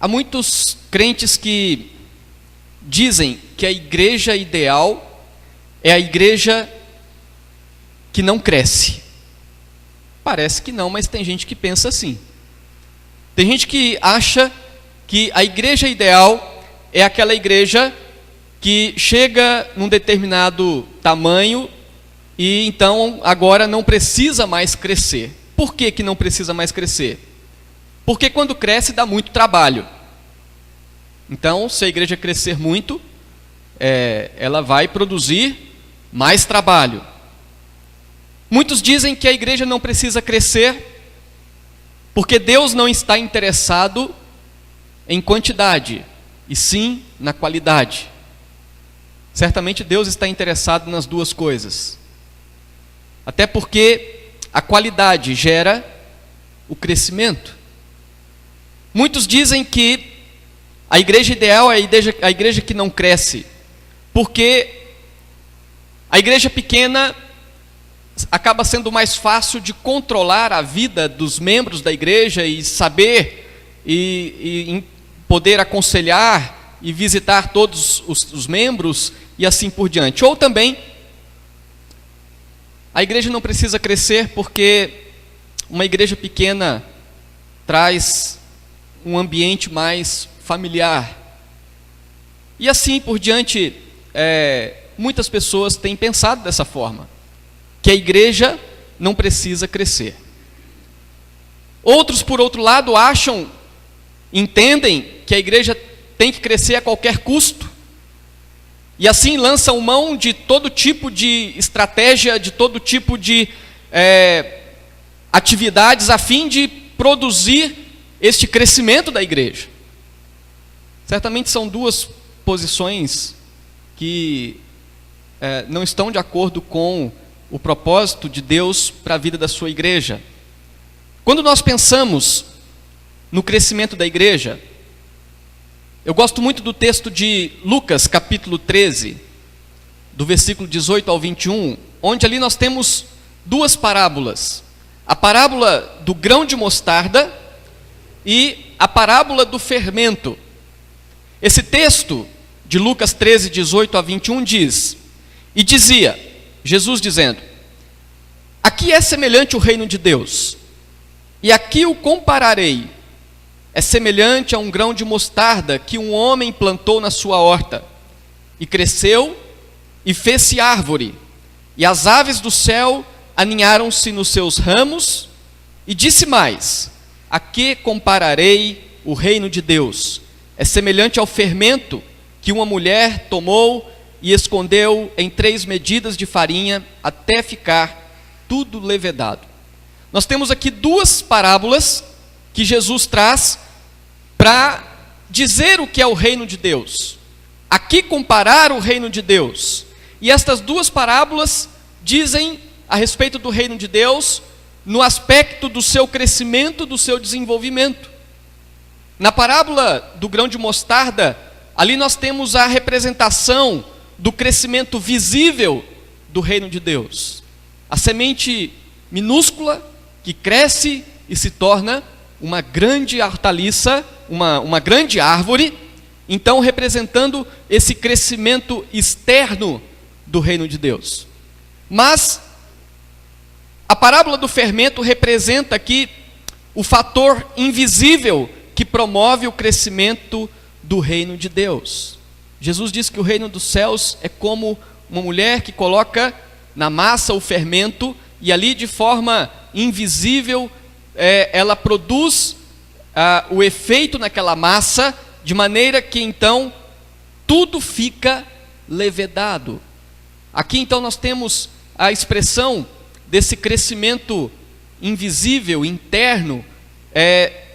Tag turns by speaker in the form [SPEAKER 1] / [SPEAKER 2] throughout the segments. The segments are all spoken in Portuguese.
[SPEAKER 1] Há muitos crentes que dizem que a igreja ideal é a igreja que não cresce. Parece que não, mas tem gente que pensa assim. Tem gente que acha que a igreja ideal é aquela igreja que chega num determinado tamanho e então agora não precisa mais crescer. Por que que não precisa mais crescer? Porque quando cresce dá muito trabalho. Então, se a igreja crescer muito, ela vai produzir mais trabalho. Muitos dizem que a igreja não precisa crescer porque Deus não está interessado em quantidade, e sim na qualidade. Certamente Deus está interessado nas duas coisas. Até porque a qualidade gera o crescimento. Muitos dizem que a igreja ideal é a igreja que não cresce, porque a igreja pequena acaba sendo mais fácil de controlar a vida dos membros da igreja e saber e poder aconselhar e visitar todos os membros e assim por diante. Ou também, a igreja não precisa crescer porque uma igreja pequena traz um ambiente mais familiar. E assim por diante, muitas pessoas têm pensado dessa forma, que a igreja não precisa crescer. Outros, por outro lado, entendem que a igreja tem que crescer a qualquer custo, e assim lançam mão de todo tipo de estratégia, de todo tipo de atividades a fim de produzir este crescimento da igreja. Certamente são duas posições que não estão de acordo com o propósito de Deus para a vida da sua igreja. Quando nós pensamos no crescimento da igreja, eu gosto muito do texto de Lucas, capítulo 13, do versículo 18 ao 21, onde ali nós temos duas parábolas. A parábola do grão de mostarda e a parábola do fermento. Esse texto de Lucas 13, 18 a 21 diz: E dizia, Jesus dizendo: Aqui é semelhante o reino de Deus, e aqui o compararei. É semelhante a um grão de mostarda que um homem plantou na sua horta, e cresceu, e fez-se árvore, e as aves do céu aninharam-se nos seus ramos, e disse mais: A que compararei o reino de Deus? É semelhante ao fermento que uma mulher tomou e escondeu em 3 medidas de farinha até ficar tudo levedado. Nós temos aqui duas parábolas que Jesus traz para dizer o que é o reino de Deus. Aqui comparar o reino de Deus. E estas duas parábolas dizem a respeito do reino de Deus no aspecto do seu crescimento, do seu desenvolvimento. Na parábola do grão de mostarda, ali nós temos a representação do crescimento visível do reino de Deus. A semente minúscula que cresce e se torna uma grande hortaliça, uma grande árvore, então representando esse crescimento externo do reino de Deus. Mas a parábola do fermento representa aqui o fator invisível que promove o crescimento do reino de Deus. Jesus disse que o reino dos céus é como uma mulher que coloca na massa o fermento e ali de forma invisível ela produz o efeito naquela massa, de maneira que então tudo fica levedado. Aqui então nós temos a expressão desse crescimento invisível, interno,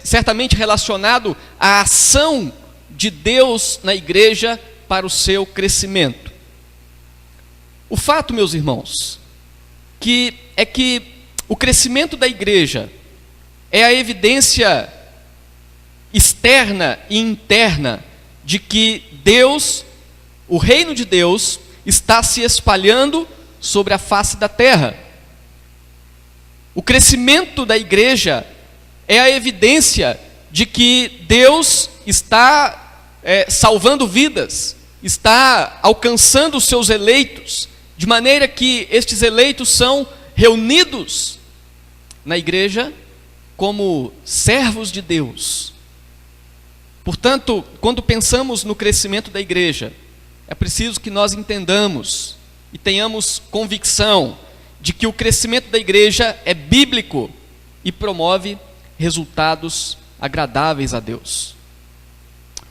[SPEAKER 1] certamente relacionado à ação de Deus na igreja para o seu crescimento. O fato, meus irmãos, é que o crescimento da igreja é a evidência externa e interna de que Deus, o reino de Deus, está se espalhando sobre a face da terra. O crescimento da igreja é a evidência de que Deus está salvando vidas, está alcançando os seus eleitos, de maneira que estes eleitos são reunidos na igreja como servos de Deus. Portanto, quando pensamos no crescimento da igreja, é preciso que nós entendamos e tenhamos convicção de que o crescimento da igreja é bíblico e promove resultados agradáveis a Deus.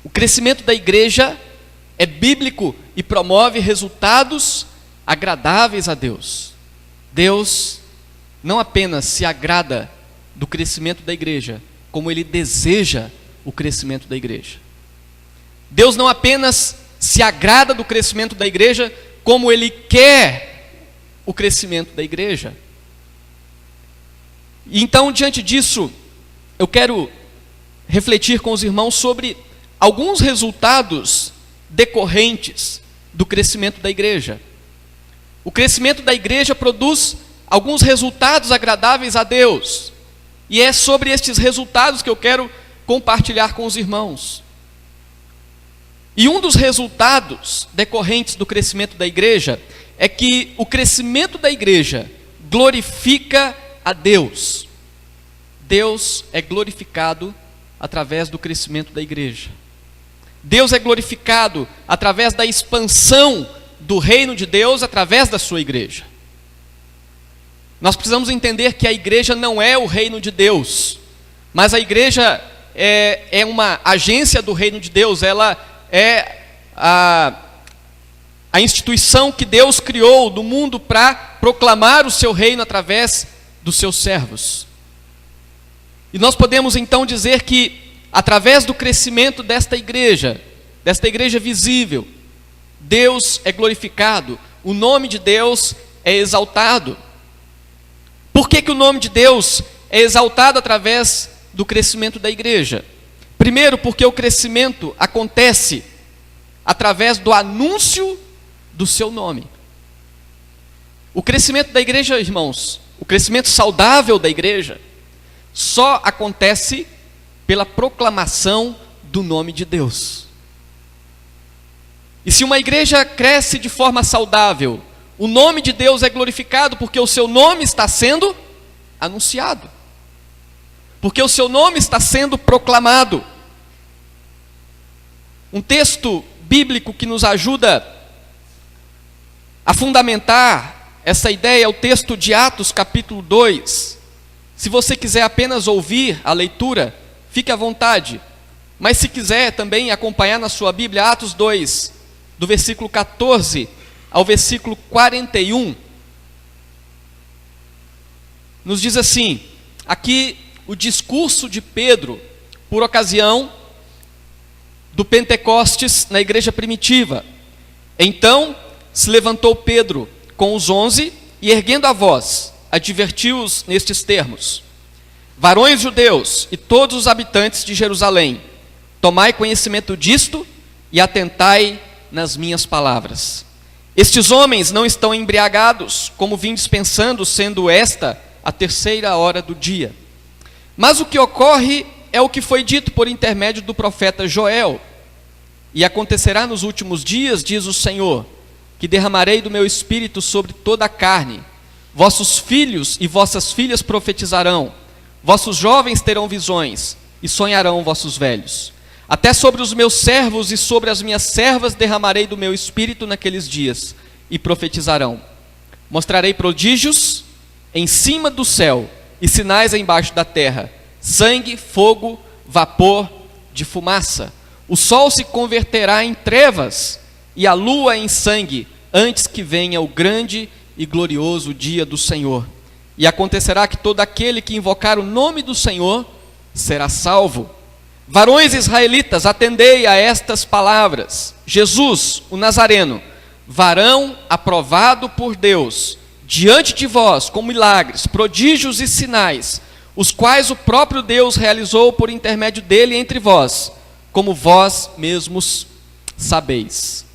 [SPEAKER 1] O crescimento da igreja é bíblico e promove resultados agradáveis a Deus. Deus não apenas se agrada do crescimento da igreja, como Ele deseja o crescimento da igreja. Deus não apenas se agrada do crescimento da igreja, como Ele quer o crescimento da igreja. E então, diante disso, eu quero refletir com os irmãos sobre alguns resultados decorrentes do crescimento da igreja. O crescimento da igreja produz alguns resultados agradáveis a Deus, e é sobre estes resultados que eu quero compartilhar com os irmãos. E um dos resultados decorrentes do crescimento da igreja é que o crescimento da igreja glorifica a Deus. Deus é glorificado através do crescimento da igreja. Deus é glorificado através da expansão do reino de Deus através da sua igreja. Nós precisamos entender que a igreja não é o reino de Deus, mas a igreja é uma agência do reino de Deus. Ela é a instituição que Deus criou do mundo para proclamar o seu reino através dos seus servos. E nós podemos então dizer que, através do crescimento desta igreja visível, Deus é glorificado, o nome de Deus é exaltado. Por que o nome de Deus é exaltado através do crescimento da igreja? Primeiro, porque o crescimento acontece através do anúncio do seu nome. O crescimento da igreja, irmãos, o crescimento saudável da igreja, só acontece pela proclamação do nome de Deus. E se uma igreja cresce de forma saudável, o nome de Deus é glorificado porque o seu nome está sendo anunciado, porque o seu nome está sendo proclamado. Um texto bíblico que nos ajuda a fundamentar essa ideia é o texto de Atos capítulo 2. Se você quiser apenas ouvir a leitura, fique à vontade, mas se quiser também acompanhar na sua Bíblia, Atos 2, do versículo 14 ao versículo 41, nos diz assim, aqui o discurso de Pedro, por ocasião do Pentecostes na igreja primitiva. Então se levantou Pedro com os 11 e, erguendo a voz, advertiu-os nestes termos: varões judeus e todos os habitantes de Jerusalém, tomai conhecimento disto e atentai nas minhas palavras. Estes homens não estão embriagados, como vindes pensando, sendo esta a 3ª hora do dia. Mas o que ocorre é o que foi dito por intermédio do profeta Joel. E acontecerá nos últimos dias, diz o Senhor, que derramarei do meu espírito sobre toda a carne. Vossos filhos e vossas filhas profetizarão, vossos jovens terão visões, e sonharão vossos velhos. Até sobre os meus servos e sobre as minhas servas derramarei do meu espírito naqueles dias, e profetizarão. Mostrarei prodígios em cima do céu, e sinais embaixo da terra: sangue, fogo, vapor de fumaça. O sol se converterá em trevas, e a lua em sangue, antes que venha o grande e glorioso dia do Senhor. E acontecerá que todo aquele que invocar o nome do Senhor será salvo. Varões israelitas, atendei a estas palavras. Jesus, o Nazareno, varão aprovado por Deus, diante de vós com milagres, prodígios e sinais, os quais o próprio Deus realizou por intermédio dele entre vós, como vós mesmos sabeis.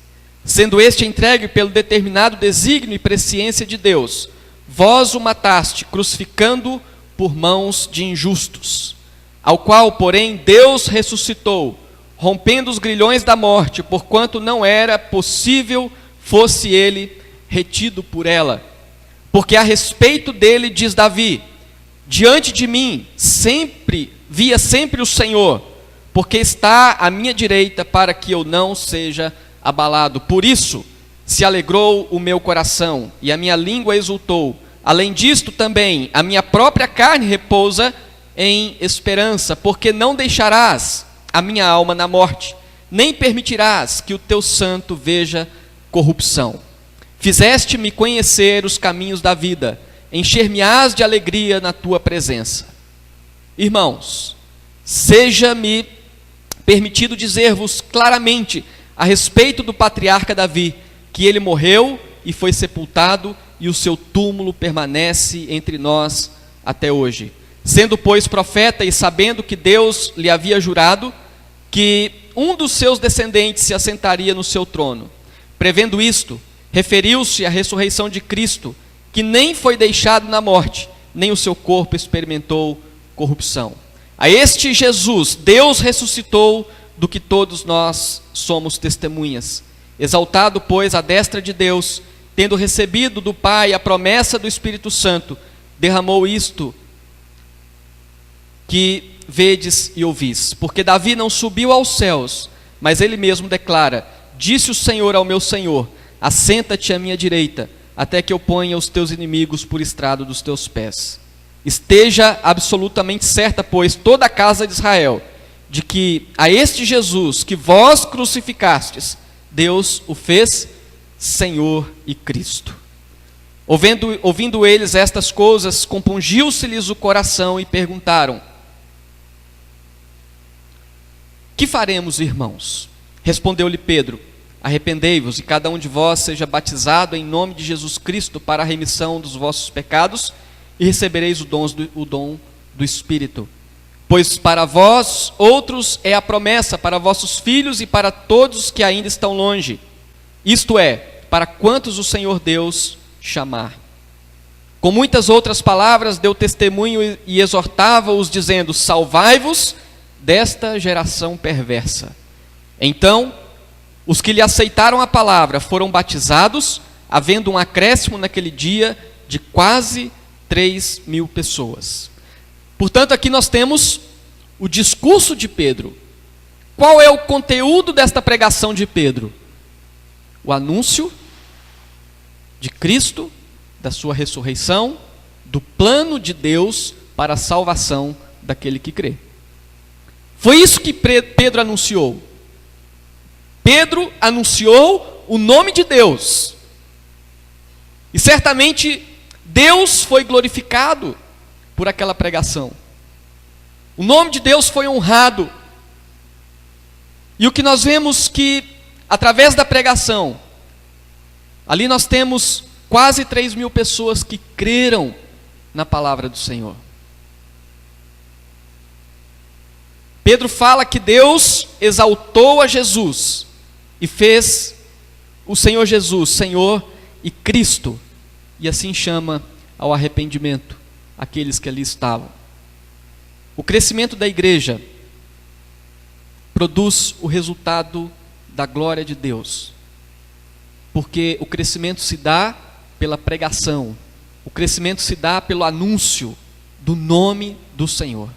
[SPEAKER 1] Sendo este entregue pelo determinado desígnio e presciência de Deus, vós o mataste, crucificando-o por mãos de injustos. ao qual, porém, Deus ressuscitou, rompendo os grilhões da morte, porquanto não era possível fosse ele retido por ela. Porque a respeito dele diz Davi: diante de mim via sempre o Senhor, porque está à minha direita, para que eu não seja abalado. Por isso se alegrou o meu coração, e a minha língua exultou. Além disto também, a minha própria carne repousa em esperança, porque não deixarás a minha alma na morte, nem permitirás que o teu santo veja corrupção. Fizeste-me conhecer os caminhos da vida, encher-me-ás de alegria na tua presença. Irmãos, seja-me permitido dizer-vos claramente a respeito do patriarca Davi, que ele morreu e foi sepultado, e o seu túmulo permanece entre nós até hoje. Sendo, pois, profeta e sabendo que Deus lhe havia jurado que um dos seus descendentes se assentaria no seu trono, prevendo isto, referiu-se à ressurreição de Cristo, que nem foi deixado na morte, nem o seu corpo experimentou corrupção. A este Jesus, Deus ressuscitou, do que todos nós somos testemunhas. Exaltado, pois, à destra de Deus, tendo recebido do Pai a promessa do Espírito Santo, derramou isto que vedes e ouvis. Porque Davi não subiu aos céus, mas ele mesmo declara: disse o Senhor ao meu Senhor: assenta-te à minha direita, até que eu ponha os teus inimigos por estrado dos teus pés. Esteja absolutamente certa, pois, toda a casa de Israel, de que a este Jesus que vós crucificastes, Deus o fez Senhor e Cristo. Ouvindo eles estas coisas, compungiu-se-lhes o coração e perguntaram: que faremos, irmãos? Respondeu-lhe Pedro: arrependei-vos e cada um de vós seja batizado em nome de Jesus Cristo para a remissão dos vossos pecados, e recebereis o dom do Espírito. Pois para vós outros é a promessa, para vossos filhos e para todos que ainda estão longe, isto é, para quantos o Senhor Deus chamar. Com muitas outras palavras deu testemunho e exortava-os, dizendo: salvai-vos desta geração perversa. Então os que lhe aceitaram a palavra foram batizados, havendo um acréscimo naquele dia de quase 3.000 pessoas. Portanto, aqui nós temos o discurso de Pedro. Qual é o conteúdo desta pregação de Pedro? O anúncio de Cristo, da sua ressurreição, do plano de Deus para a salvação daquele que crê. Foi isso que Pedro anunciou. Pedro anunciou o nome de Deus. E certamente Deus foi glorificado por aquela pregação. O nome de Deus foi honrado. E o que nós vemos que, através da pregação, ali nós temos quase 3.000 pessoas que creram na palavra do Senhor. Pedro fala que Deus exaltou a Jesus e fez o Senhor Jesus Senhor e Cristo, e assim chama ao arrependimento aqueles que ali estavam. O crescimento da igreja produz o resultado da glória de Deus, porque o crescimento se dá pela pregação, o crescimento se dá pelo anúncio do nome do Senhor.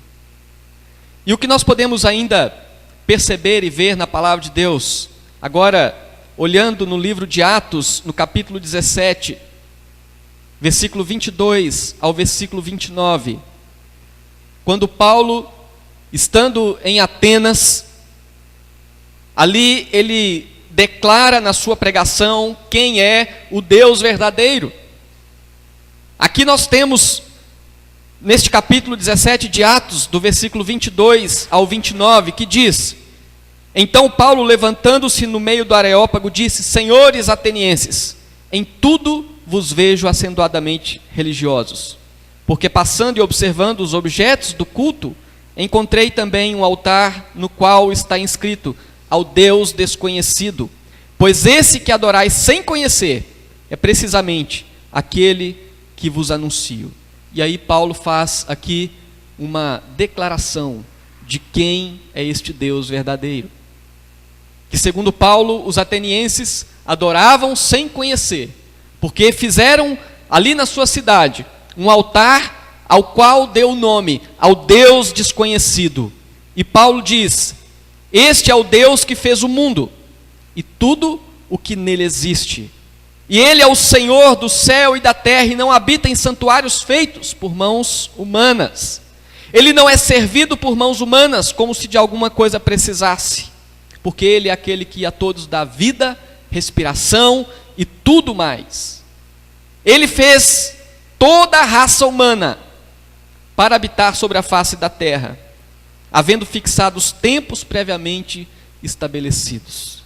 [SPEAKER 1] E o que nós podemos ainda perceber e ver na palavra de Deus, agora olhando no livro de Atos, no capítulo 17, versículo 22 ao versículo 29, quando Paulo, estando em Atenas, ali ele declara na sua pregação quem é o Deus verdadeiro. Aqui nós temos, neste capítulo 17 de Atos, do versículo 22 ao 29, que diz: então Paulo, levantando-se no meio do Areópago, disse: senhores atenienses, em tudo vos vejo acentuadamente religiosos, porque passando e observando os objetos do culto, encontrei também um altar no qual está inscrito: ao Deus desconhecido, pois esse que adorais sem conhecer é precisamente aquele que vos anuncio. E aí Paulo faz aqui uma declaração de quem é este Deus verdadeiro. Que, segundo Paulo, os atenienses adoravam sem conhecer, porque fizeram ali na sua cidade um altar ao qual deu o nome ao Deus desconhecido. E Paulo diz: este é o Deus que fez o mundo e tudo o que nele existe. E ele é o Senhor do céu e da terra e não habita em santuários feitos por mãos humanas. Ele não é servido por mãos humanas como se de alguma coisa precisasse, porque ele é aquele que a todos dá vida, respiração e tudo mais. Ele fez toda a raça humana para habitar sobre a face da terra, havendo fixado os tempos previamente estabelecidos.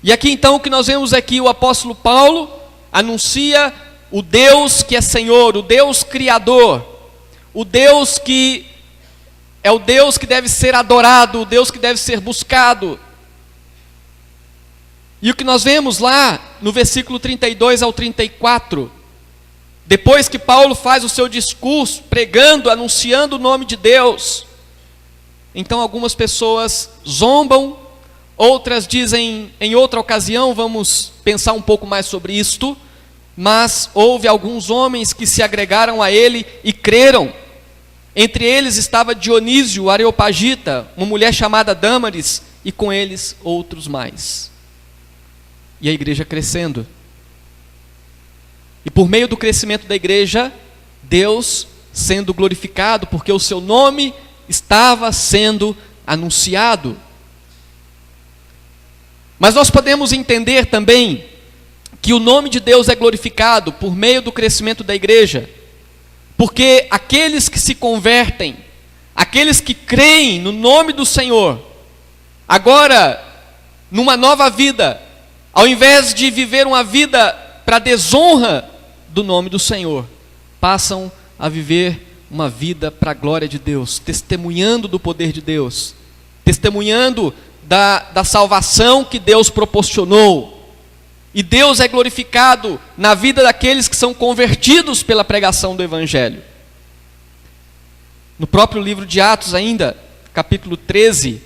[SPEAKER 1] E aqui então o que nós vemos é que o apóstolo Paulo anuncia o Deus que é Senhor, o Deus Criador, o Deus que é o Deus que deve ser adorado, o Deus que deve ser buscado. E o que nós vemos lá no versículo 32 ao 34, depois que Paulo faz o seu discurso, pregando, anunciando o nome de Deus, então algumas pessoas zombam, outras dizem, em outra ocasião vamos pensar um pouco mais sobre isto, mas houve alguns homens que se agregaram a ele e creram. Entre eles estava Dionísio, o Areopagita, uma mulher chamada Dâmaris, e com eles outros mais. E a igreja crescendo. E por meio do crescimento da igreja, Deus sendo glorificado, porque o seu nome estava sendo anunciado. Mas nós podemos entender também que o nome de Deus é glorificado por meio do crescimento da igreja, porque aqueles que se convertem, aqueles que creem no nome do Senhor, agora, numa nova vida, ao invés de viver uma vida para desonra do nome do Senhor, passam a viver uma vida para a glória de Deus, testemunhando do poder de Deus, testemunhando da salvação que Deus proporcionou. E Deus é glorificado na vida daqueles que são convertidos pela pregação do Evangelho. No próprio livro de Atos ainda, capítulo 13,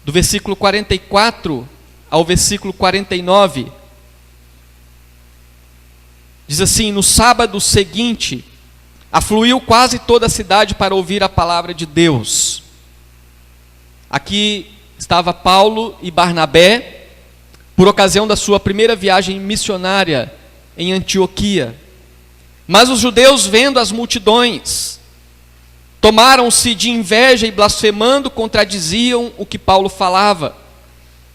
[SPEAKER 1] do versículo 44 ao versículo 49, diz assim: no sábado seguinte, afluiu quase toda a cidade para ouvir a palavra de Deus. Aqui estava Paulo e Barnabé, por ocasião da sua primeira viagem missionária em Antioquia. Mas os judeus, vendo as multidões, tomaram-se de inveja e, blasfemando, contradiziam o que Paulo falava.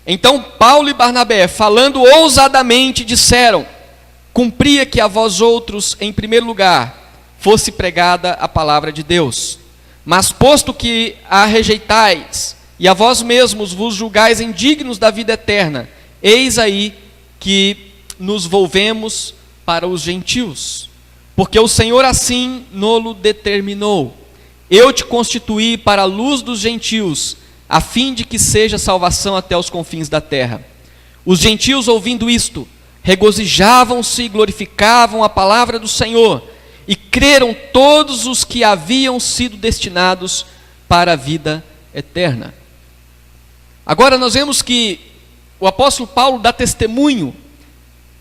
[SPEAKER 1] Então Paulo e Barnabé, falando ousadamente, disseram: cumpria que a vós outros, em primeiro lugar, fosse pregada a palavra de Deus. Mas posto que a rejeitais, e a vós mesmos vos julgais indignos da vida eterna, eis aí que nos volvemos para os gentios, porque o Senhor assim nolo determinou. Eu te constituí para a luz dos gentios, a fim de que seja salvação até os confins da terra. Os gentios, ouvindo isto, regozijavam-se e glorificavam a palavra do Senhor, e creram todos os que haviam sido destinados para a vida eterna. Agora nós vemos que o apóstolo Paulo dá testemunho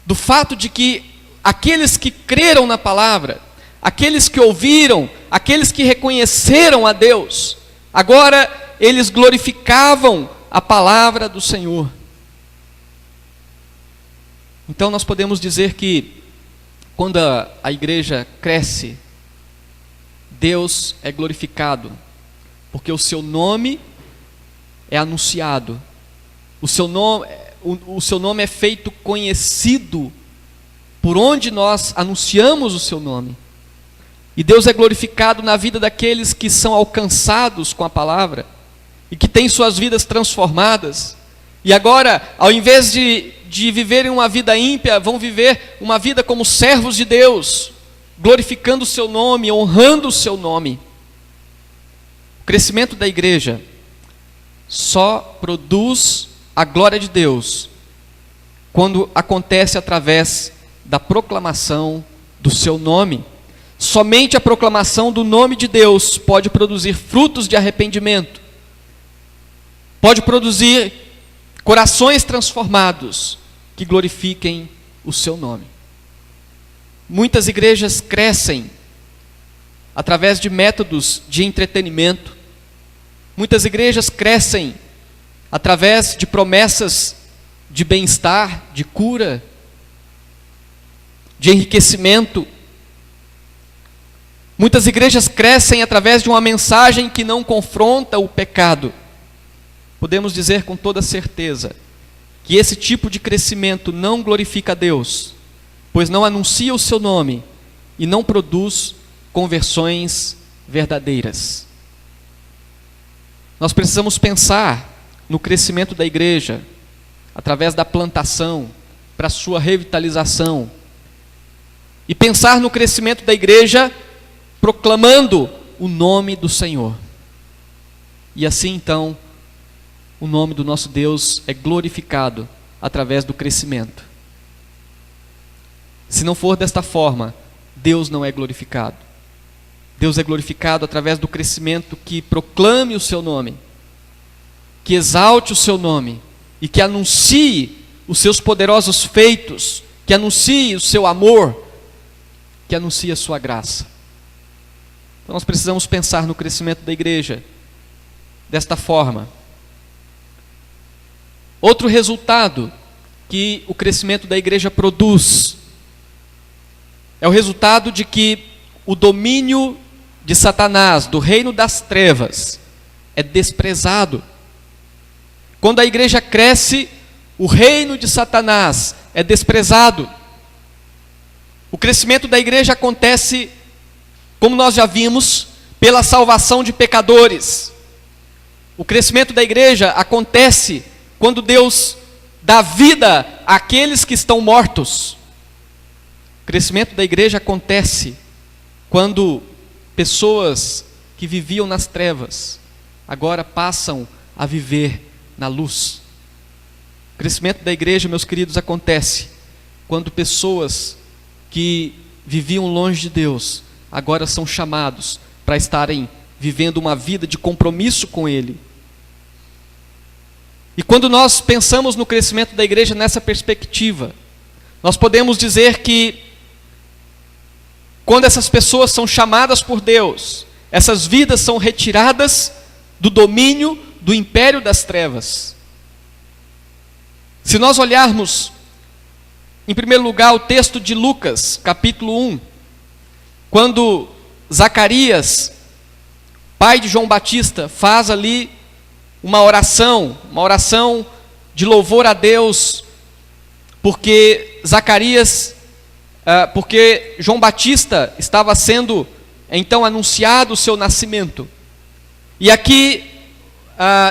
[SPEAKER 1] do fato de que aqueles que creram na palavra, aqueles que ouviram, aqueles que reconheceram a Deus, agora eles glorificavam a palavra do Senhor. Então nós podemos dizer que quando a igreja cresce, Deus é glorificado, porque o seu nome é anunciado, o seu nome é feito conhecido por onde nós anunciamos o seu nome. E Deus é glorificado na vida daqueles que são alcançados com a palavra e que têm suas vidas transformadas. E agora, ao invés de viverem uma vida ímpia, vão viver uma vida como servos de Deus, glorificando o seu nome, honrando o seu nome. O crescimento da igreja só produz a glória de Deus quando acontece através da proclamação do seu nome. somente a proclamação do nome de Deus pode produzir frutos de arrependimento, pode produzir corações transformados que glorifiquem o seu nome. Muitas igrejas crescem através de métodos de entretenimento. Muitas igrejas crescem através de promessas de bem-estar, de cura, de enriquecimento. Muitas igrejas crescem através de uma mensagem que não confronta o pecado. Podemos dizer com toda certeza que esse tipo de crescimento não glorifica a Deus, pois não anuncia o seu nome e não produz conversões verdadeiras. Nós precisamos pensar no crescimento da igreja através da plantação para sua revitalização e pensar no crescimento da igreja proclamando o nome do Senhor. E assim então o nome do nosso Deus é glorificado através do crescimento. Se não for desta forma, Deus não é glorificado. Deus é glorificado através do crescimento que proclame o seu nome, que exalte o seu nome e que anuncie os seus poderosos feitos, que anuncie o seu amor, que anuncie a sua graça. Então nós precisamos pensar no crescimento da igreja desta forma. Outro resultado que o crescimento da igreja produz é o resultado de que o domínio de Satanás, do reino das trevas, é desprezado. Quando a igreja cresce, o reino de Satanás é desprezado. O crescimento da igreja acontece, como nós já vimos, pela salvação de pecadores. O crescimento da igreja acontece quando Deus dá vida àqueles que estão mortos. O crescimento da igreja acontece quando pessoas que viviam nas trevas agora passam a viver na luz. O crescimento da igreja, meus queridos, acontece quando pessoas que viviam longe de Deus agora são chamados para estarem vivendo uma vida de compromisso com Ele. E quando nós pensamos no crescimento da igreja nessa perspectiva, nós podemos dizer que quando essas pessoas são chamadas por Deus, essas vidas são retiradas do domínio do império das trevas. Se nós olharmos, em primeiro lugar, o texto de Lucas, capítulo 1, quando Zacarias, pai de João Batista, faz ali uma oração de louvor a Deus, porque porque João Batista estava sendo então anunciado o seu nascimento. E aqui,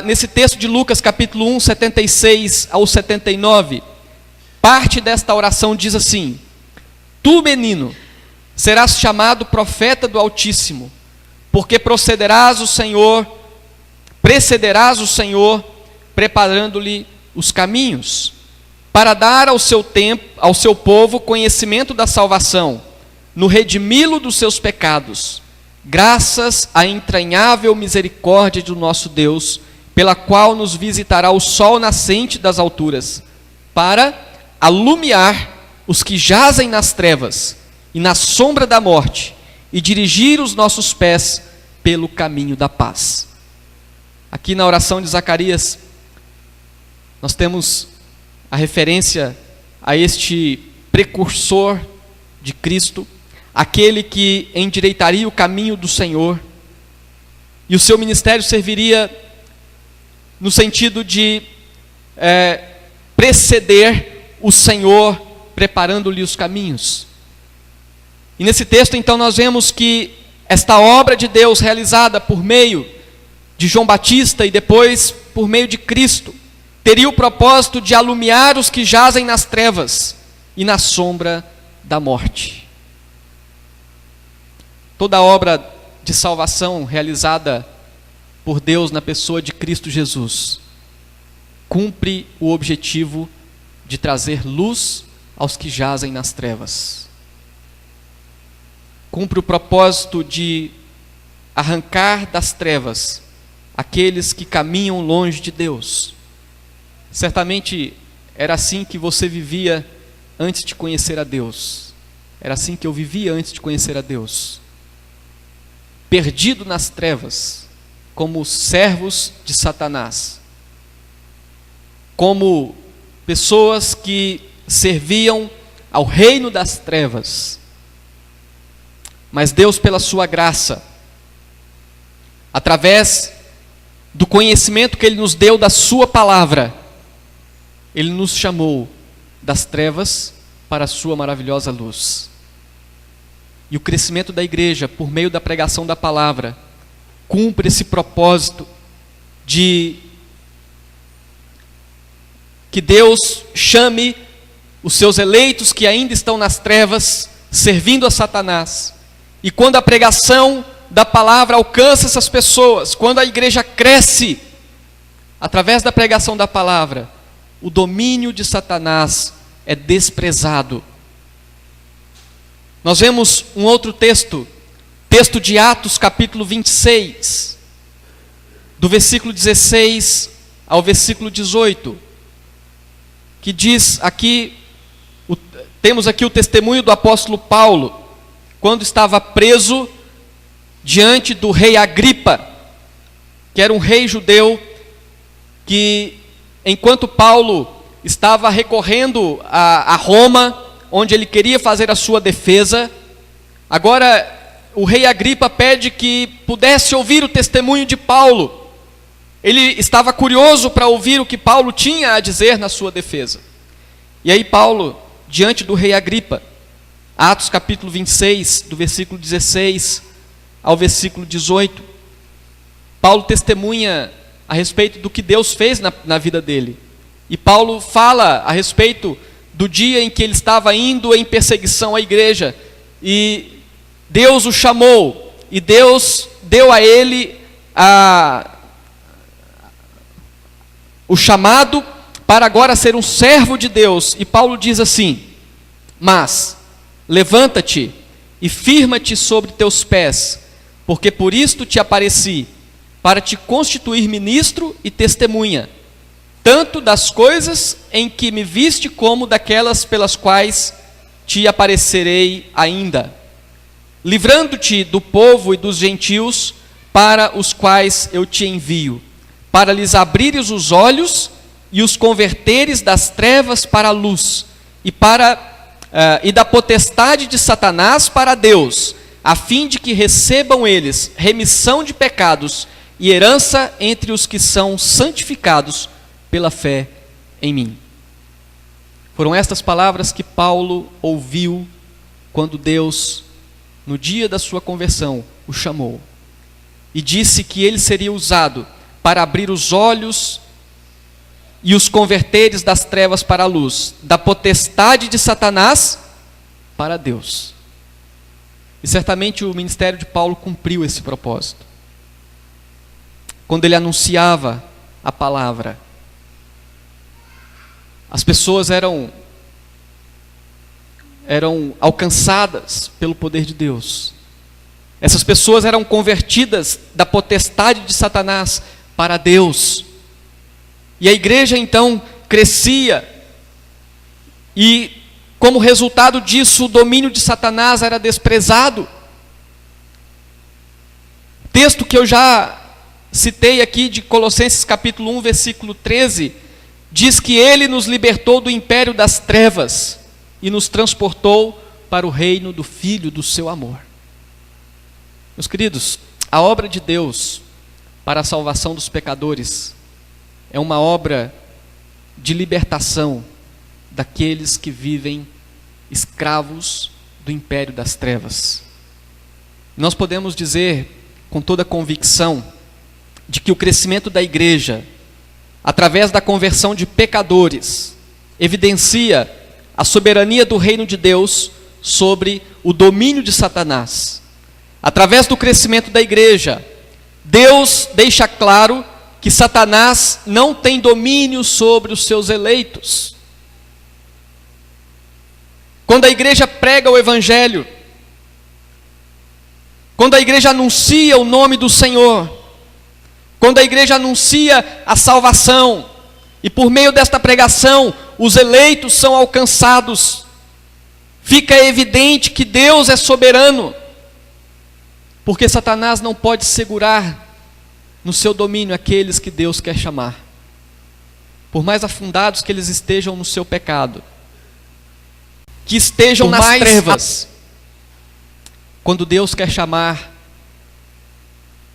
[SPEAKER 1] nesse texto de Lucas capítulo 1, 76 ao 79, parte desta oração diz assim: Tu, menino, serás chamado profeta do Altíssimo, porque precederás o Senhor, preparando-lhe os caminhos, para dar ao seu povo conhecimento da salvação, no redimi-lo dos seus pecados, graças à entranhável misericórdia do nosso Deus, pela qual nos visitará o sol nascente das alturas, para alumiar os que jazem nas trevas e na sombra da morte, e dirigir os nossos pés pelo caminho da paz. Aqui na oração de Zacarias, nós temos a referência a este precursor de Cristo, aquele que endireitaria o caminho do Senhor, e o seu ministério serviria no sentido de preceder o Senhor, preparando-lhe os caminhos. E nesse texto então nós vemos que esta obra de Deus realizada por meio de João Batista e depois por meio de Cristo, teria o propósito de alumiar os que jazem nas trevas e na sombra da morte. Toda a obra de salvação realizada por Deus na pessoa de Cristo Jesus cumpre o objetivo de trazer luz aos que jazem nas trevas. cumpre o propósito de arrancar das trevas aqueles que caminham longe de Deus. Certamente era assim que você vivia antes de conhecer a Deus. Era assim que eu vivia antes de conhecer a Deus. Perdido nas trevas, como servos de Satanás. Como pessoas que serviam ao reino das trevas. Mas Deus, pela sua graça, através do conhecimento que Ele nos deu da sua palavra, Ele nos chamou das trevas para a sua maravilhosa luz. E o crescimento da igreja, por meio da pregação da palavra, cumpre esse propósito de que Deus chame os seus eleitos que ainda estão nas trevas, servindo a Satanás. E quando a pregação da palavra alcança essas pessoas, quando a igreja cresce, através da pregação da palavra, o domínio de Satanás é desprezado. Nós vemos um outro texto de Atos capítulo 26, do versículo 16 ao versículo 18, que diz aqui, temos aqui o testemunho do apóstolo Paulo, quando estava preso diante do rei Agripa, que era um rei judeu, que enquanto Paulo estava recorrendo a Roma, onde ele queria fazer a sua defesa, agora o rei Agripa pede que pudesse ouvir o testemunho de Paulo. Ele estava curioso para ouvir o que Paulo tinha a dizer na sua defesa. E aí Paulo, diante do rei Agripa, Atos capítulo 26, do versículo 16 ao versículo 18, Paulo testemunha a respeito do que Deus fez na vida dele. E Paulo fala a respeito do dia em que ele estava indo em perseguição à igreja, e Deus o chamou, e Deus deu a ele o chamado para agora ser um servo de Deus. E Paulo diz assim: mas levanta-te e firma-te sobre teus pés, porque por isto te apareci, para te constituir ministro e testemunha, tanto das coisas em que me viste, como daquelas pelas quais te aparecerei ainda, livrando-te do povo e dos gentios, para os quais eu te envio, para lhes abrires os olhos e os converteres das trevas para a luz, e da potestade de Satanás para Deus, a fim de que recebam eles remissão de pecados e herança entre os que são santificados pela fé em mim. Foram estas palavras que Paulo ouviu quando Deus, no dia da sua conversão, o chamou. E disse que ele seria usado para abrir os olhos e os converteres das trevas para a luz, da potestade de Satanás para Deus. E certamente o ministério de Paulo cumpriu esse propósito. Quando ele anunciava a palavra, as pessoas eram alcançadas pelo poder de Deus. Essas pessoas eram convertidas da potestade de Satanás para Deus. E a igreja então crescia, e como resultado disso, o domínio de Satanás era desprezado. Texto que eu já citei aqui de Colossenses capítulo 1, versículo 13, diz que ele nos libertou do império das trevas e nos transportou para o reino do Filho do seu amor. Meus queridos, a obra de Deus para a salvação dos pecadores é uma obra de libertação daqueles que vivem escravos do império das trevas. Nós podemos dizer com toda convicção de que o crescimento da igreja, através da conversão de pecadores, evidencia a soberania do reino de Deus sobre o domínio de Satanás. Através do crescimento da igreja, Deus deixa claro que Satanás não tem domínio sobre os seus eleitos. Quando a igreja prega o evangelho, quando a igreja anuncia o nome do Senhor, quando a igreja anuncia a salvação, e por meio desta pregação, os eleitos são alcançados, fica evidente que Deus é soberano, porque Satanás não pode segurar no seu domínio aqueles que Deus quer chamar, por mais afundados que eles estejam no seu pecado, que estejam nas trevas. Quando Deus quer chamar,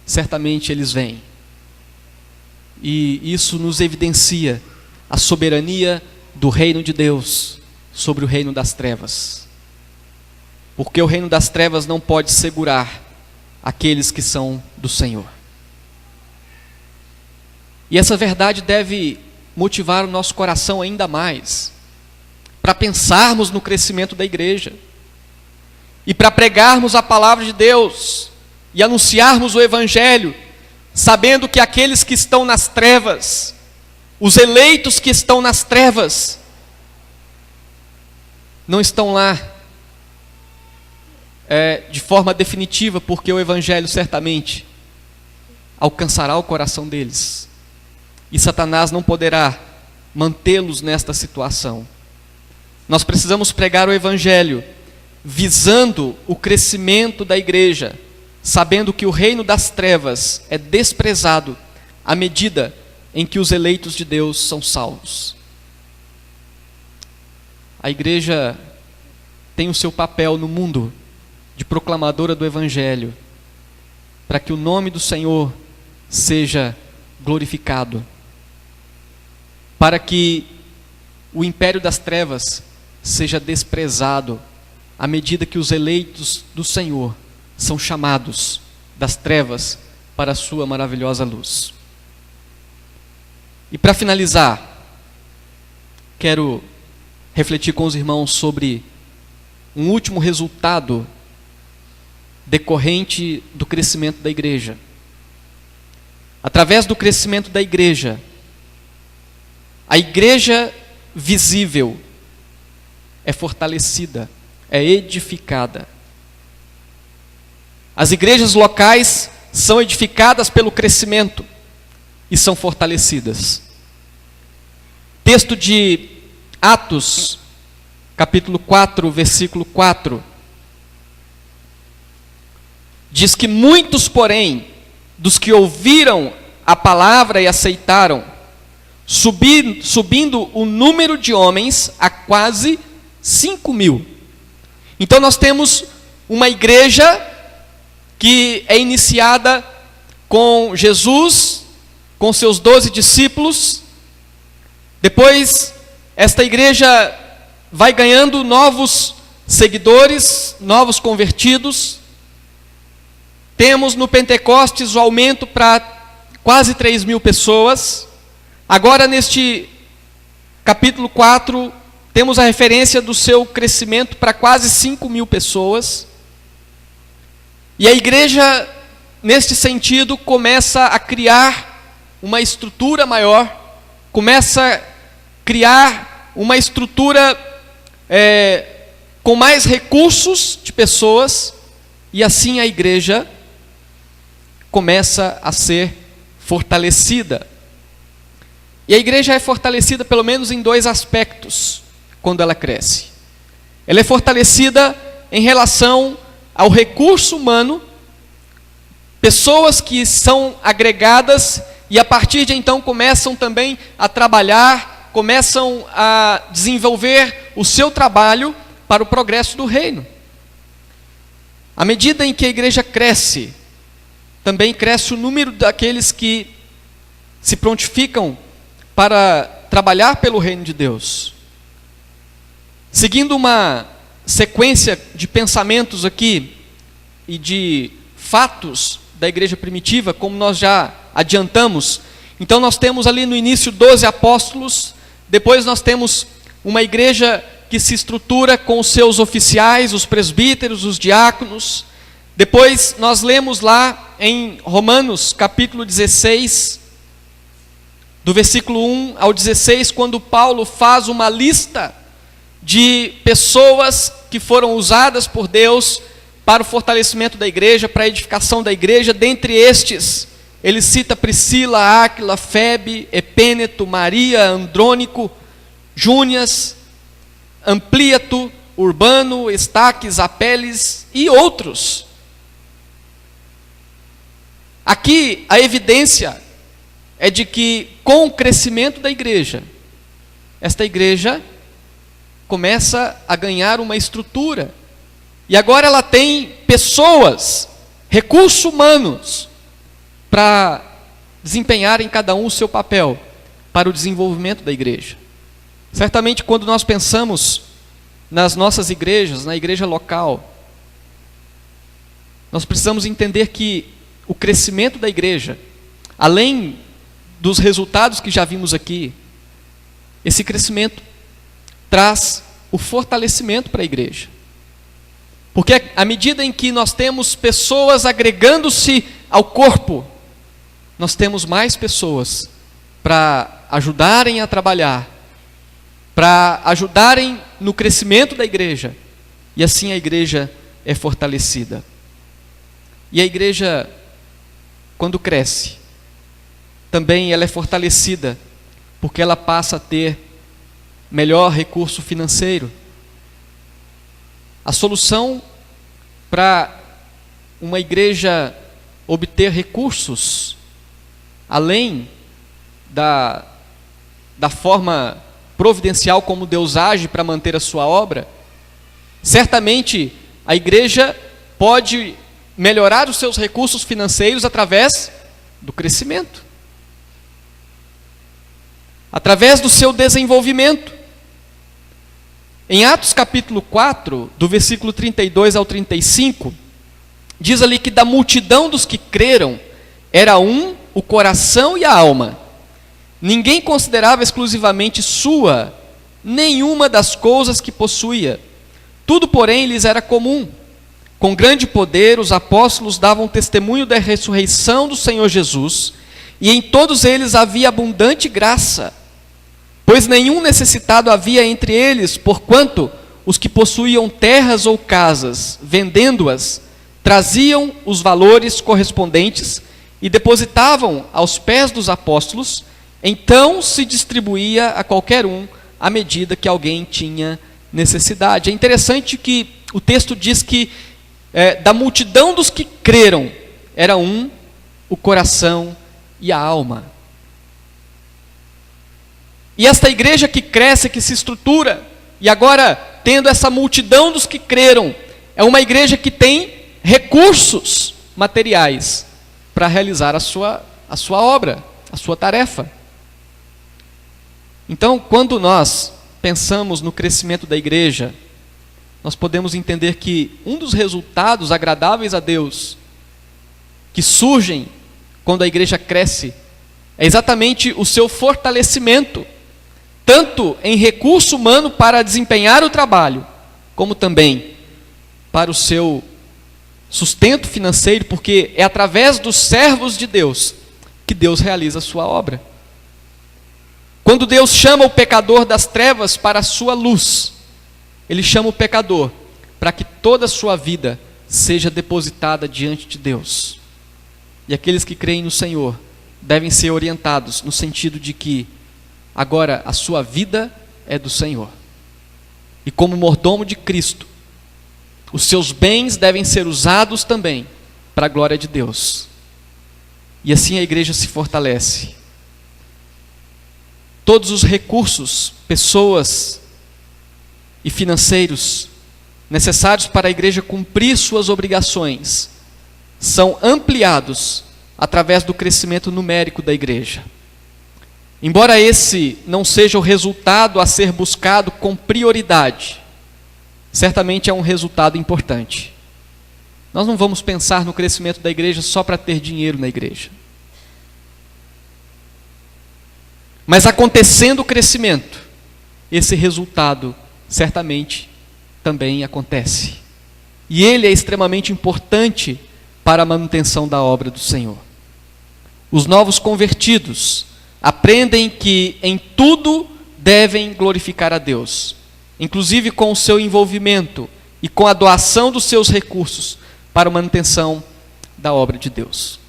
[SPEAKER 1] certamente eles vêm. E isso nos evidencia a soberania do reino de Deus sobre o reino das trevas. Porque o reino das trevas não pode segurar aqueles que são do Senhor. E essa verdade deve motivar o nosso coração ainda mais, para pensarmos no crescimento da igreja, e para pregarmos a palavra de Deus, e anunciarmos o Evangelho, sabendo que aqueles que estão nas trevas, os eleitos que estão nas trevas, não estão lá de forma definitiva, porque o Evangelho certamente alcançará o coração deles, e Satanás não poderá mantê-los nesta situação. Nós precisamos pregar o Evangelho, visando o crescimento da igreja, sabendo que o reino das trevas é desprezado à medida em que os eleitos de Deus são salvos. A igreja tem o seu papel no mundo de proclamadora do Evangelho, para que o nome do Senhor seja glorificado, para que o império das trevas seja desprezado à medida que os eleitos do Senhor são chamados das trevas para a sua maravilhosa luz. E para finalizar, quero refletir com os irmãos sobre um último resultado decorrente do crescimento da igreja. Através do crescimento da igreja, a igreja visível é fortalecida, é edificada. As igrejas locais são edificadas pelo crescimento e são fortalecidas. Texto de Atos, capítulo 4, versículo 4, diz que muitos, porém, dos que ouviram a palavra e aceitaram, subindo o número de homens a quase 5.000. Então nós temos uma igreja que é iniciada com Jesus, com seus 12 discípulos. Depois esta igreja vai ganhando novos seguidores, novos convertidos. Temos no Pentecostes o aumento para quase 3.000 pessoas. Agora neste capítulo 4, temos a referência do seu crescimento para quase 5.000 pessoas. E a igreja, neste sentido, começa a criar uma estrutura maior, começa a criar uma estrutura com mais recursos de pessoas, e assim a igreja começa a ser fortalecida. E a igreja é fortalecida pelo menos em 2 aspectos quando ela cresce. Ela é fortalecida em relação ao recurso humano, pessoas que são agregadas e a partir de então começam também a trabalhar, começam a desenvolver o seu trabalho para o progresso do reino. À medida em que a igreja cresce, também cresce o número daqueles que se prontificam para trabalhar pelo reino de Deus. Seguindo uma sequência de pensamentos aqui e de fatos da igreja primitiva, como nós já adiantamos, então nós temos ali no início 12 apóstolos, depois nós temos uma igreja que se estrutura com os seus oficiais, os presbíteros, os diáconos. Depois nós lemos lá em Romanos capítulo 16, do versículo 1 ao 16, quando Paulo faz uma lista de pessoas que foram usadas por Deus para o fortalecimento da igreja, para a edificação da igreja. Dentre estes, ele cita Priscila, Áquila, Febe, Epêneto, Maria, Andrônico, Júnias, Ampliato, Urbano, Estaques, Apeles e outros. Aqui a evidência é de que com o crescimento da igreja, esta igreja começa a ganhar uma estrutura. E agora ela tem pessoas, recursos humanos, para desempenharem cada um o seu papel para o desenvolvimento da igreja. Certamente quando nós pensamos nas nossas igrejas, na igreja local, nós precisamos entender que o crescimento da igreja, além dos resultados que já vimos aqui, esse crescimento traz o fortalecimento para a igreja. Porque à medida em que nós temos pessoas agregando-se ao corpo, nós temos mais pessoas para ajudarem a trabalhar, para ajudarem no crescimento da igreja, e assim a igreja é fortalecida. E a igreja, quando cresce, também ela é fortalecida, porque ela passa a ter melhor recurso financeiro. A solução para uma igreja obter recursos, além da forma providencial como Deus age para manter a sua obra, certamente a igreja pode melhorar os seus recursos financeiros através do crescimento, através do seu desenvolvimento. Em Atos capítulo 4, do versículo 32 ao 35, diz ali que da multidão dos que creram, era um o coração e a alma. Ninguém considerava exclusivamente sua nenhuma das coisas que possuía. Tudo, porém, lhes era comum. Com grande poder, os apóstolos davam testemunho da ressurreição do Senhor Jesus, e em todos eles havia abundante graça, pois nenhum necessitado havia entre eles, porquanto os que possuíam terras ou casas, vendendo-as, traziam os valores correspondentes e depositavam aos pés dos apóstolos. Então se distribuía a qualquer um à medida que alguém tinha necessidade. É interessante que o texto diz que da multidão dos que creram, era um o coração e a alma. E esta igreja que cresce, que se estrutura, e agora tendo essa multidão dos que creram, é uma igreja que tem recursos materiais para realizar a sua obra, a sua tarefa. Então, quando nós pensamos no crescimento da igreja, nós podemos entender que um dos resultados agradáveis a Deus, que surgem quando a igreja cresce, é exatamente o seu fortalecimento, tanto em recurso humano para desempenhar o trabalho, como também para o seu sustento financeiro, porque é através dos servos de Deus que Deus realiza a sua obra. Quando Deus chama o pecador das trevas para a sua luz, Ele chama o pecador para que toda a sua vida seja depositada diante de Deus. E aqueles que creem no Senhor devem ser orientados no sentido de que agora a sua vida é do Senhor. E como mordomo de Cristo, os seus bens devem ser usados também para a glória de Deus. E assim a igreja se fortalece. Todos os recursos, pessoas e financeiros necessários para a igreja cumprir suas obrigações são ampliados através do crescimento numérico da igreja. Embora esse não seja o resultado a ser buscado com prioridade, certamente é um resultado importante. Nós não vamos pensar no crescimento da igreja só para ter dinheiro na igreja. Mas acontecendo o crescimento, esse resultado certamente também acontece. E ele é extremamente importante para a manutenção da obra do Senhor. Os novos convertidos aprendem que em tudo devem glorificar a Deus, inclusive com o seu envolvimento e com a doação dos seus recursos para a manutenção da obra de Deus.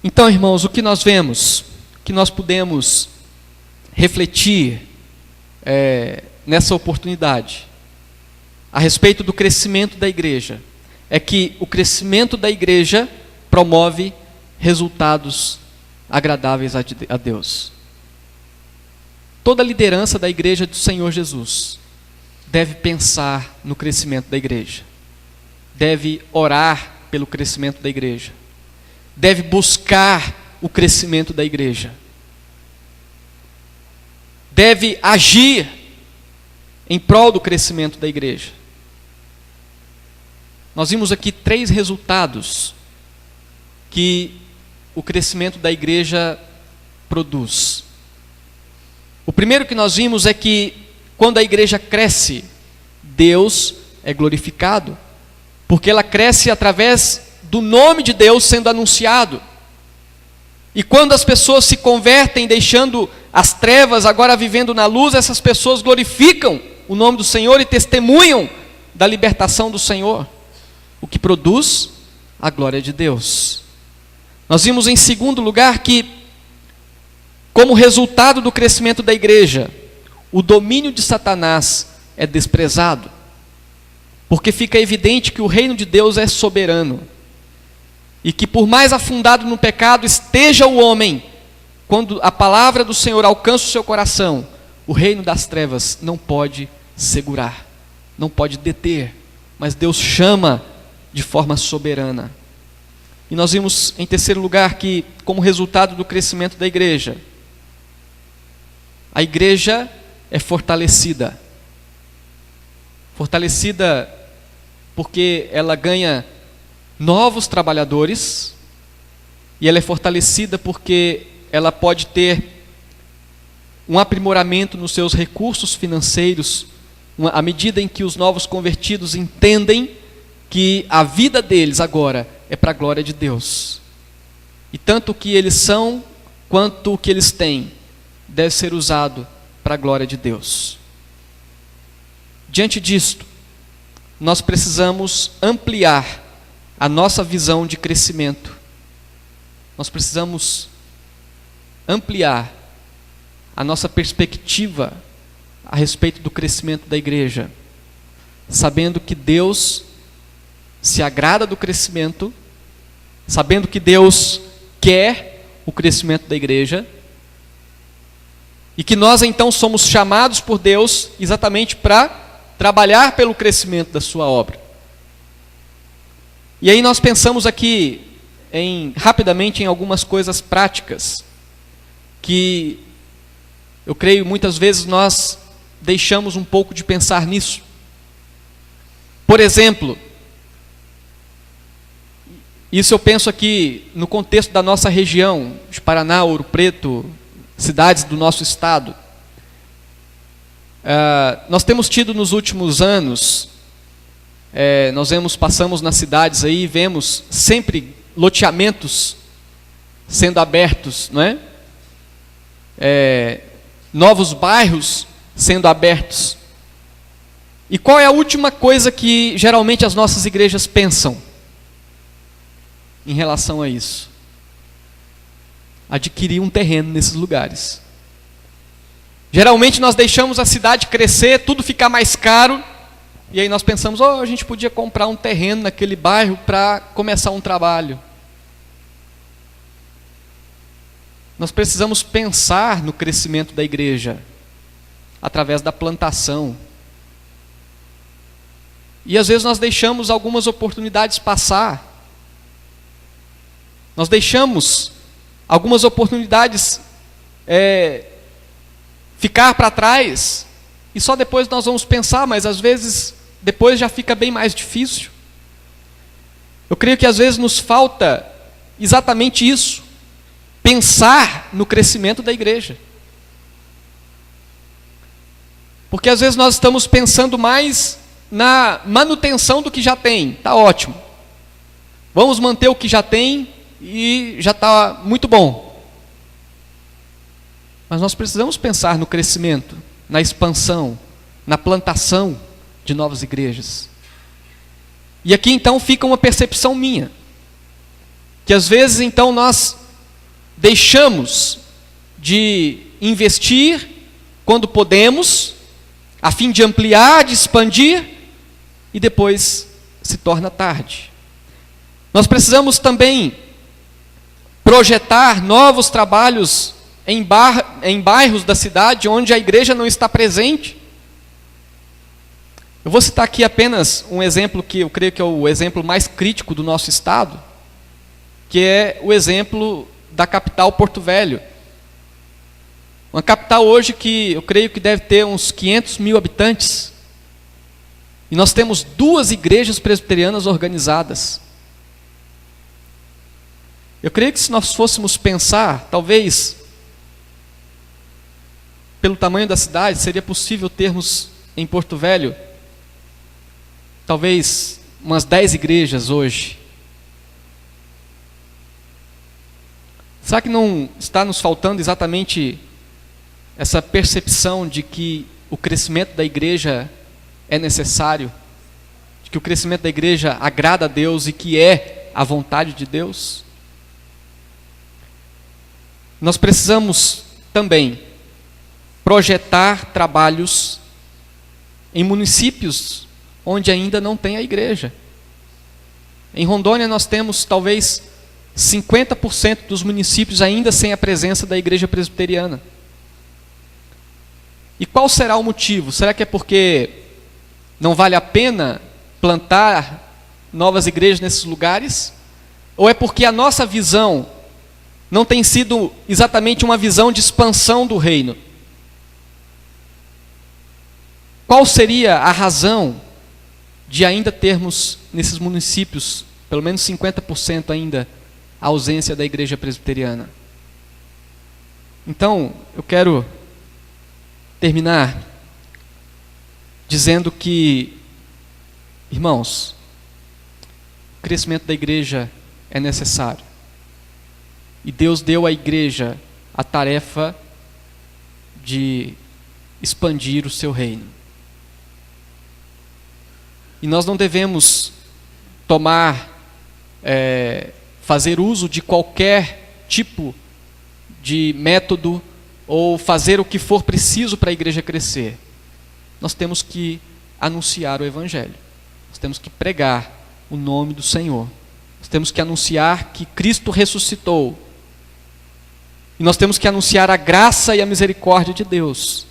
[SPEAKER 1] Então, irmãos, o que nós vemos, o que nós podemos refletir nessa oportunidade a respeito do crescimento da igreja, é que o crescimento da igreja promove resultados agradáveis a Deus. Toda a liderança da igreja do Senhor Jesus deve pensar no crescimento da igreja, deve orar pelo crescimento da igreja, deve buscar o crescimento da igreja, deve agir em prol do crescimento da igreja. Nós vimos aqui 3 resultados que o crescimento da igreja produz. O primeiro que nós vimos é que quando a igreja cresce, Deus é glorificado, porque ela cresce através do nome de Deus sendo anunciado. E quando as pessoas se convertem, deixando as trevas, agora vivendo na luz, essas pessoas glorificam o nome do Senhor e testemunham da libertação do Senhor, o que produz a glória de Deus. Nós vimos em segundo lugar que, como resultado do crescimento da igreja, o domínio de Satanás é desprezado, porque fica evidente que o reino de Deus é soberano, e que por mais afundado no pecado esteja o homem, quando a palavra do Senhor alcança o seu coração, o reino das trevas não pode segurar, não pode deter, mas Deus chama de forma soberana. E nós vimos em terceiro lugar que, como resultado do crescimento da igreja, a igreja é fortalecida. Fortalecida porque ela ganha novos trabalhadores, e ela é fortalecida porque ela pode ter um aprimoramento nos seus recursos financeiros, à medida em que os novos convertidos entendem que a vida deles agora é para a glória de Deus. E tanto o que eles são, quanto o que eles têm, deve ser usado para a glória de Deus. Diante disto, nós precisamos ampliar a nossa visão de crescimento. Nós precisamos ampliar a nossa perspectiva a respeito do crescimento da igreja, sabendo que Deus se agrada do crescimento, sabendo que Deus quer o crescimento da igreja, e que nós então somos chamados por Deus exatamente para trabalhar pelo crescimento da sua obra. E aí nós pensamos aqui rapidamente em algumas coisas práticas que eu creio muitas vezes nós deixamos um pouco de pensar nisso. Por exemplo, isso eu penso aqui no contexto da nossa região, de Paraná, Ouro Preto, cidades do nosso estado. Nós temos tido nos últimos anos, passamos nas cidades aí e vemos sempre loteamentos sendo abertos, não é? Novos bairros sendo abertos. E qual é a última coisa que geralmente as nossas igrejas pensam em relação a isso? Adquirir um terreno nesses lugares. Geralmente nós deixamos a cidade crescer, tudo ficar mais caro, e aí nós pensamos, a gente podia comprar um terreno naquele bairro para começar um trabalho. Nós precisamos pensar no crescimento da igreja através da plantação. E às vezes nós deixamos algumas oportunidades passar. Nós deixamos algumas oportunidades ficar para trás, e só depois nós vamos pensar, mas às vezes depois já fica bem mais difícil. Eu creio que às vezes nos falta exatamente isso, pensar no crescimento da igreja. Porque às vezes nós estamos pensando mais na manutenção do que já tem. Está ótimo, vamos manter o que já tem e já está muito bom. Mas nós precisamos pensar no crescimento, na expansão, na plantação de novas igrejas. E aqui então fica uma percepção minha, que às vezes então nós deixamos de investir quando podemos, a fim de ampliar, de expandir, e depois se torna tarde. Nós precisamos também projetar novos trabalhos em bairros da cidade onde a igreja não está presente. Eu vou citar aqui apenas um exemplo que eu creio que é o exemplo mais crítico do nosso estado, que é o exemplo da capital Porto Velho. Uma capital hoje que eu creio que deve ter uns 500 mil habitantes. E nós temos 2 igrejas presbiterianas organizadas. Eu creio que se nós fôssemos pensar, talvez, pelo tamanho da cidade, seria possível termos em Porto Velho, talvez, umas 10 igrejas hoje. Será que não está nos faltando exatamente essa percepção de que o crescimento da igreja é necessário, de que o crescimento da igreja agrada a Deus e que é a vontade de Deus? Nós precisamos também projetar trabalhos em municípios onde ainda não tem a igreja. Em Rondônia nós temos talvez 50% dos municípios ainda sem a presença da igreja presbiteriana. E qual será o motivo? Será que é porque não vale a pena plantar novas igrejas nesses lugares? Ou é porque a nossa visão não tem sido exatamente uma visão de expansão do reino? Qual seria a razão de ainda termos nesses municípios, pelo menos 50% ainda, a ausência da igreja presbiteriana? Então, eu quero terminar dizendo que, irmãos, o crescimento da igreja é necessário. E Deus deu à igreja a tarefa de expandir o seu reino. E nós não devemos fazer uso de qualquer tipo de método ou fazer o que for preciso para a igreja crescer. Nós temos que anunciar o evangelho. Nós temos que pregar o nome do Senhor. Nós temos que anunciar que Cristo ressuscitou. E nós temos que anunciar a graça e a misericórdia de Deus.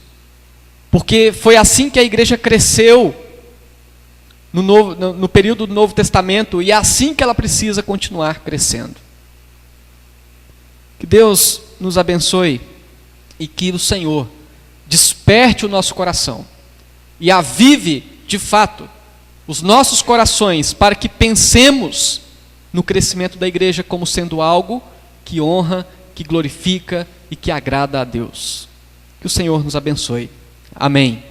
[SPEAKER 1] Porque foi assim que a igreja cresceu no período do Novo Testamento, e é assim que ela precisa continuar crescendo. Que Deus nos abençoe e que o Senhor desperte o nosso coração e avive de fato os nossos corações para que pensemos no crescimento da igreja como sendo algo que honra, que glorifica e que agrada a Deus. Que o Senhor nos abençoe. Amém.